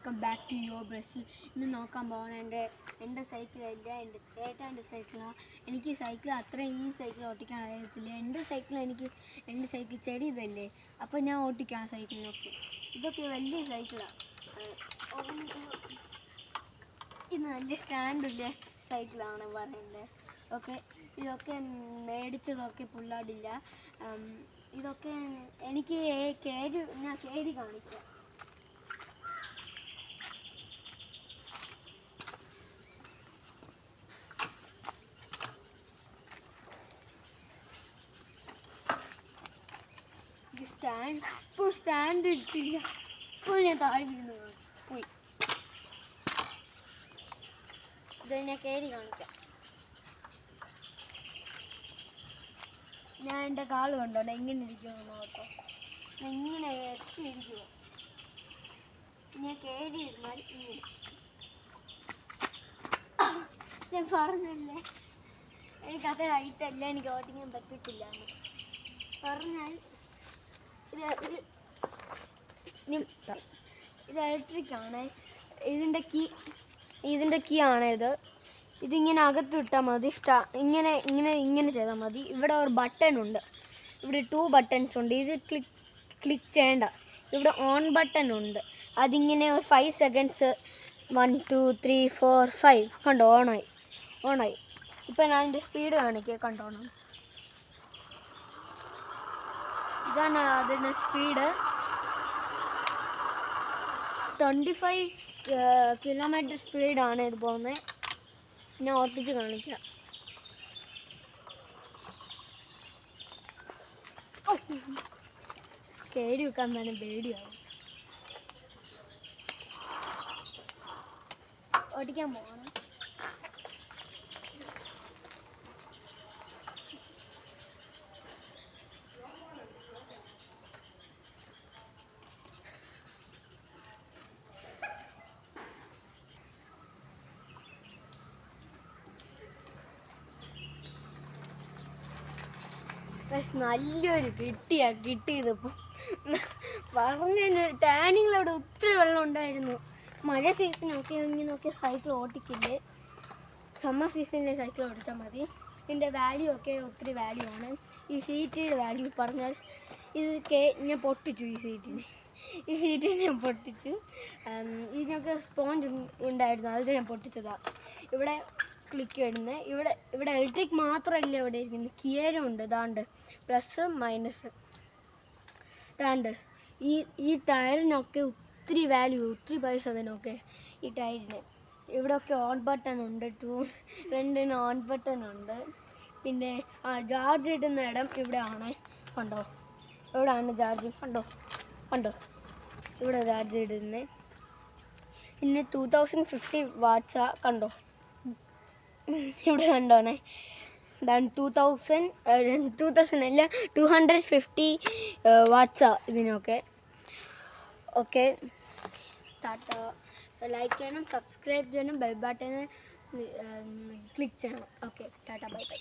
Welcome back to your ബ്രസിൽ. ഇന്ന് നോക്കാൻ പോകണം എൻ്റെ സൈക്കിളല്ല, എൻ്റെ ചേട്ടൻ്റെ സൈക്കിളാണ്. എനിക്ക് സൈക്കിൾ അത്രയും ഈ സൈക്കിൾ ഓട്ടിക്കാൻ അറിയത്തില്ല. എൻ്റെ സൈക്കിൾ ചെടി ഇതല്ലേ, അപ്പോൾ ഞാൻ ഓട്ടിക്കാം ആ സൈക്കിളിനൊക്കെ. ഇതൊക്കെ വലിയ സൈക്കിളാണ്. ഇത് നല്ല സ്റ്റാൻഡുള്ള സൈക്കിളാണ് പറയുന്നത്. ഓക്കെ, ഇതൊക്കെ മേടിച്ചതൊക്കെ പുള്ളാടില്ല. ഇതൊക്കെ എനിക്ക് ഞാൻ കേരി കാണിക്കാം. സ്റ്റാൻഡ് ഇട്ടില്ല, ഇപ്പോൾ ഞാൻ താഴെ വീണു പോയി. ഇത് ഞാൻ കയറി കാണിക്കാം. ഞാൻ എൻ്റെ കാല് കണ്ടോ എങ്ങനെ ഇരിക്കുമെന്ന് നോട്ടോ. ഇങ്ങനെ എത്തിയിരിക്കുക. ഞാൻ കയറി ഇരുന്നാൽ ഇങ്ങനെ. ഞാൻ പറഞ്ഞല്ലേ എനിക്കത് ഹൈറ്റല്ല, എനിക്ക് ഓടിക്കാൻ പറ്റത്തില്ല എന്ന് പറഞ്ഞാൽ. ഇത് ഇലക്ട്രിക്കാണ്. ഇതിൻ്റെ കീ ആണ് ഇത്. ഇതിങ്ങനെ അകത്ത് വിട്ടാൽ മതി. ഇങ്ങനെ ഇങ്ങനെ ഇങ്ങനെ ചെയ്താൽ മതി. ഇവിടെ ഒരു ബട്ടൺ ഉണ്ട്, ഇവിടെ 2 ബട്ടൺസ് ഉണ്ട്. ഇത് ക്ലിക്ക് ചെയ്യേണ്ട. ഇവിടെ ഓൺ ബട്ടൺ ഉണ്ട്. അതിങ്ങനെ ഒരു 5 സെക്കൻഡ്സ് 1 2 3 4 5 കണ്ടോ, ഓണായി. ഇപ്പം ഞാൻ അതിൻ്റെ സ്പീഡ് കാണിക്കുക, കണ്ടോണം. ഇതാണ് അതിൻ്റെ സ്പീഡ്. 25 കിലോമീറ്റർ സ്പീഡാണ് ഇത് പോകുന്നത്. ഞാൻ ഓർപ്പിച്ച് കാണിക്കാം. കയറി വെക്കാൻ തന്നെ പേടിയാവും. ഓടിക്കാൻ പോകണം. നല്ലൊരു കിട്ടിയതിപ്പോൾ പറഞ്ഞ ടാനിങ്ങിലവിടെ ഒത്തിരി വെള്ളം ഉണ്ടായിരുന്നു. മഴ സീസണൊക്കെ ഇങ്ങനെയൊക്കെ സൈക്കിൾ ഓട്ടിക്കില്ലേ. സമ്മർ സീസണിലെ സൈക്കിൾ ഓടിച്ചാൽ മതി. ഇതിൻ്റെ വാല്യൂ ഒക്കെ ഒത്തിരി വാല്യൂ ആണ്. ഈ സീറ്റിൻ്റെ വാല്യൂ പറഞ്ഞാൽ ഞാൻ പൊട്ടിച്ചു. ഈ സീറ്റിനെ ഞാൻ പൊട്ടിച്ചു. ഇതിനൊക്കെ സ്പോഞ്ച് ഉണ്ടായിരുന്നു, അത് ഞാൻ പൊട്ടിച്ചതാണ്. ഇവിടെ ക്ലിക്ക് ഇടുന്നത്. ഇവിടെ ഇലക്ട്രിക് മാത്രമല്ല ഇവിടെ ഇരിക്കുന്നത്, ഗിയറും ഉണ്ട്. ദാണ്ട് പ്ലസ് മൈനസ്. ദാണ്ട് ഈ ടയറിനൊക്കെ ഒത്തിരി വാല്യൂ, ഒത്തിരി പൈസ അതിനൊക്കെ ഈ ടയറിന്. ഇവിടെയൊക്കെ ഓൺ ബട്ടൺ ഉണ്ട്, 2 ഓൺ ബട്ടൺ ഉണ്ട്. പിന്നെ ചാർജ് ഇടുന്ന ഇടം ഇവിടെ ആണ്, കണ്ടോ. ഇവിടെയാണ് ചാർജ്, കണ്ടോ ഇവിടെ ചാർജ് ഇടുന്നത്. പിന്നെ 2050 വാട്ട്സാ, കണ്ടോ ഇവിടെ കണ്ടോണേ. 2000 അല്ല 250 വാട്ട്സാ ഇതിനൊക്കെ. ഓക്കെ, ടാറ്റ. ലൈക്ക് ചെയ്യണം, സബ്സ്ക്രൈബ് ചെയ്യണം, ബെൽ ബട്ടൺ ക്ലിക്ക് ചെയ്യണം. Okay, Tata, bye bye.